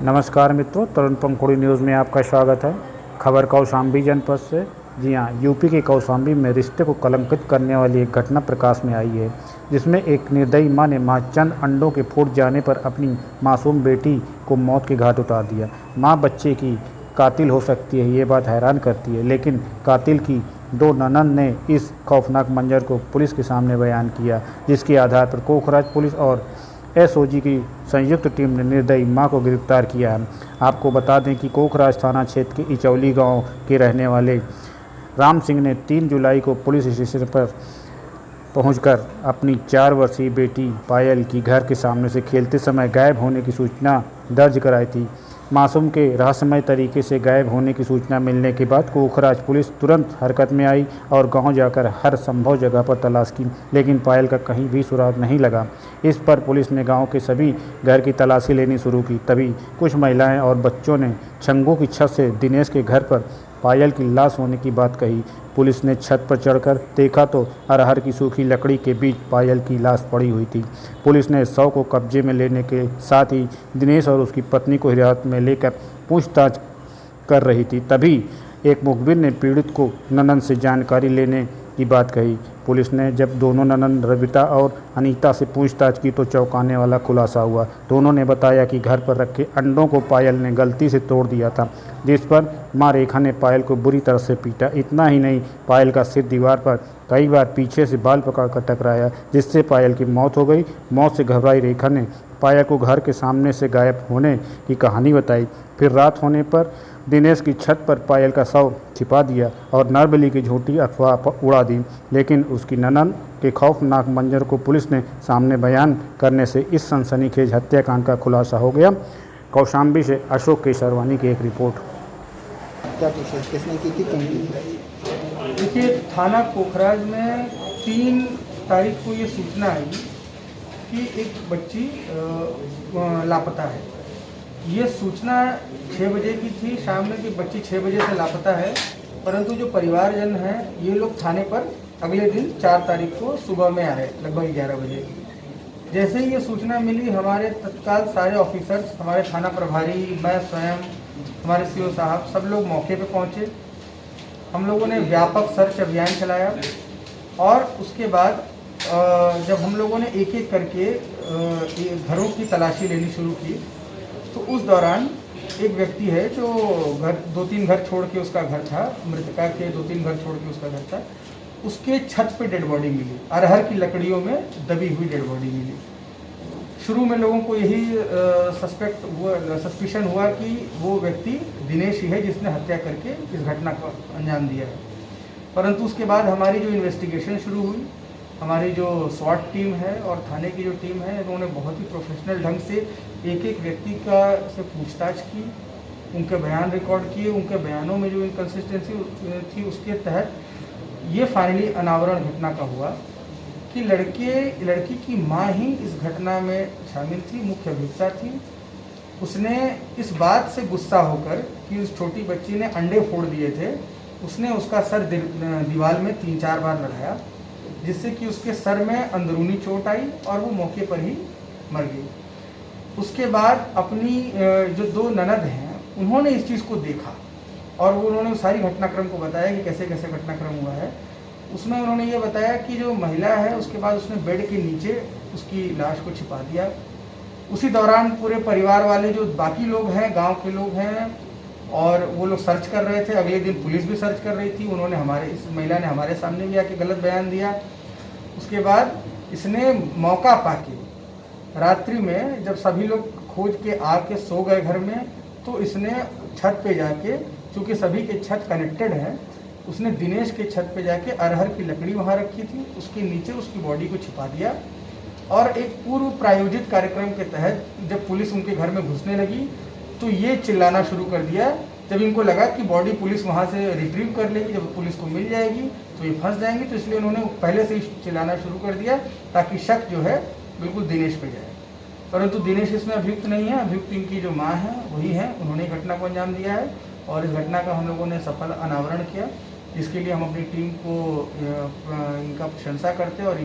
नमस्कार मित्रों, तरुण पंखुड़ी न्यूज़ में आपका स्वागत है। खबर कौशाम्बी जनपद से। जी हाँ, यूपी के कौशाम्बी में रिश्ते को कलंकित करने वाली एक घटना प्रकाश में आई है, जिसमें एक निर्दयी मां ने महज चंद अंडों के फूट जाने पर अपनी मासूम बेटी को मौत के घाट उतार दिया। मां बच्चे की कातिल हो सकती है, ये बात हैरान करती है, लेकिन कातिल की दो ननद ने इस खौफनाक मंजर को पुलिस के सामने बयान किया, जिसके आधार पर कोखराज पुलिस और एसओजी की संयुक्त टीम ने निर्दयी मां को गिरफ्तार किया है। आपको बता दें कि कोखराज थाना क्षेत्र के इचौली गांव के रहने वाले राम सिंह ने 3 जुलाई को पुलिस स्टेशन पर पहुंचकर अपनी 4 वर्षीय बेटी पायल की घर के सामने से खेलते समय गायब होने की सूचना दर्ज कराई थी। मासूम के रहस्यमय तरीके से गायब होने की सूचना मिलने के बाद कोखराज पुलिस तुरंत हरकत में आई और गांव जाकर हर संभव जगह पर तलाश की, लेकिन पायल का कहीं भी सुराग नहीं लगा। इस पर पुलिस ने गांव के सभी घर की तलाशी लेनी शुरू की। तभी कुछ महिलाएं और बच्चों ने छंगों की छत से दिनेश के घर पर पायल की लाश होने की बात कही। पुलिस ने छत पर चढ़कर देखा तो अरहर की सूखी लकड़ी के बीच पायल की लाश पड़ी हुई थी। पुलिस ने शव को कब्जे में लेने के साथ ही दिनेश और उसकी पत्नी को हिरासत में लेकर पूछताछ कर रही थी। तभी एक मुखबिर ने पीड़ित को ननद से जानकारी लेने की बात कही। पुलिस ने जब दोनों ननद रविता और अनीता से पूछताछ की तो चौंकाने वाला खुलासा हुआ। दोनों ने बताया कि घर पर रखे अंडों को पायल ने गलती से तोड़ दिया था, जिस पर मां रेखा ने पायल को बुरी तरह से पीटा। इतना ही नहीं, पायल का सिर दीवार पर कई बार पीछे से बाल पकड़कर टकराया, जिससे पायल की मौत हो गई। मौत से घबराई रेखा ने पायल को घर के सामने से गायब होने की कहानी बताई। फिर रात होने पर दिनेश की छत पर पायल का शव छिपा दिया और नरबली की झूठी अफवाह उड़ा दी, लेकिन उसकी ननद के खौफनाक मंजर को पुलिस ने सामने बयान करने से इस सनसनीखेज हत्याकांड का खुलासा हो गया। कौशाम्बी से अशोक केसरवानी की एक रिपोर्ट। क्या कोशिश किसने की थी, कौन की? देखिए, थाना कोखराज में 3 तारीख को ये सूचना आई कि एक बच्ची लापता है। ये सूचना 6 बजे की थी शाम में कि बच्ची 6 बजे से लापता है, परंतु जो परिवारजन हैं ये लोग थाने पर अगले दिन 4 तारीख को सुबह में आए, लगभग 11 बजे। जैसे ही ये सूचना मिली, हमारे तत्काल सारे ऑफिसर्स, हमारे थाना प्रभारी, मैं स्वयं, हमारे सीओ साहब, सब लोग मौके पे पहुंचे। हम लोगों ने व्यापक सर्च अभियान चलाया और उसके बाद जब हम लोगों ने एक एक करके घरों की तलाशी लेनी शुरू की, तो उस दौरान एक व्यक्ति है जो 2-3 घर छोड़ के उसका घर था, मृतका के 2-3 घर छोड़ के उसका घर था, उसके छत पे डेड बॉडी मिली, अरहर की लकड़ियों में दबी हुई डेड बॉडी मिली। शुरू में लोगों को यही सस्पिशन हुआ कि वो व्यक्ति दिनेश ही है जिसने हत्या करके इस घटना को अंजाम दिया है। परंतु उसके बाद हमारी जो इन्वेस्टिगेशन शुरू हुई, हमारी जो स्वाट टीम है और थाने की जो टीम है, इन्होंने बहुत ही प्रोफेशनल ढंग से एक एक व्यक्ति से पूछताछ की, उनके बयान रिकॉर्ड किए। उनके बयानों में जो इनकन्सिस्टेंसी थी, उसके तहत ये फाइनली अनावरण घटना का हुआ कि लड़की की मां ही इस घटना में शामिल थी, मुख्य अभियुक्ता थी। उसने इस बात से गुस्सा होकर कि उस छोटी बच्ची ने अंडे फोड़ दिए थे, उसने उसका सर दीवार में 3-4 बार लगाया, जिससे कि उसके सर में अंदरूनी चोट आई और वो मौके पर ही मर गई। उसके बाद अपनी जो 2 ननद हैं, उन्होंने इस चीज़ को देखा और वो उन्होंने सारी घटनाक्रम को बताया कि कैसे कैसे घटनाक्रम हुआ है। उसमें उन्होंने ये बताया कि जो महिला है, उसके बाद उसने बेड के नीचे उसकी लाश को छिपा दिया। उसी दौरान पूरे परिवार वाले जो बाकी लोग हैं, गांव के लोग हैं, और वो लोग सर्च कर रहे थे। अगले दिन पुलिस भी सर्च कर रही थी। उन्होंने इस महिला ने हमारे सामने भी आके गलत बयान दिया। उसके बाद इसने मौका पाके रात्रि में जब सभी लोग खोज के आके सो गए घर में, तो इसने छत पे जाके, चूँकि सभी के छत कनेक्टेड हैं, उसने दिनेश के छत पे जाके अरहर की लकड़ी वहाँ रखी थी, उसके नीचे उसकी बॉडी को छिपा दिया। और एक पूर्व प्रायोजित कार्यक्रम के तहत जब पुलिस उनके घर में घुसने लगी, तो ये चिल्लाना शुरू कर दिया। जब इनको लगा कि बॉडी पुलिस वहाँ से रिट्रीव कर लेगी, जब पुलिस को मिल जाएगी तो ये फंस जाएंगे, तो इसलिए उन्होंने पहले से ही चिल्लाना शुरू कर दिया ताकि शक जो है बिल्कुल दिनेश पे जाए। परंतु दिनेश इसमें अभियुक्त नहीं है। अभियुक्त इनकी जो माँ है वही है, उन्होंने घटना को अंजाम दिया है और इस घटना का हम लोगों ने सफल अनावरण किया, जिसके लिए हम अपनी टीम को इनका प्रशंसा करते और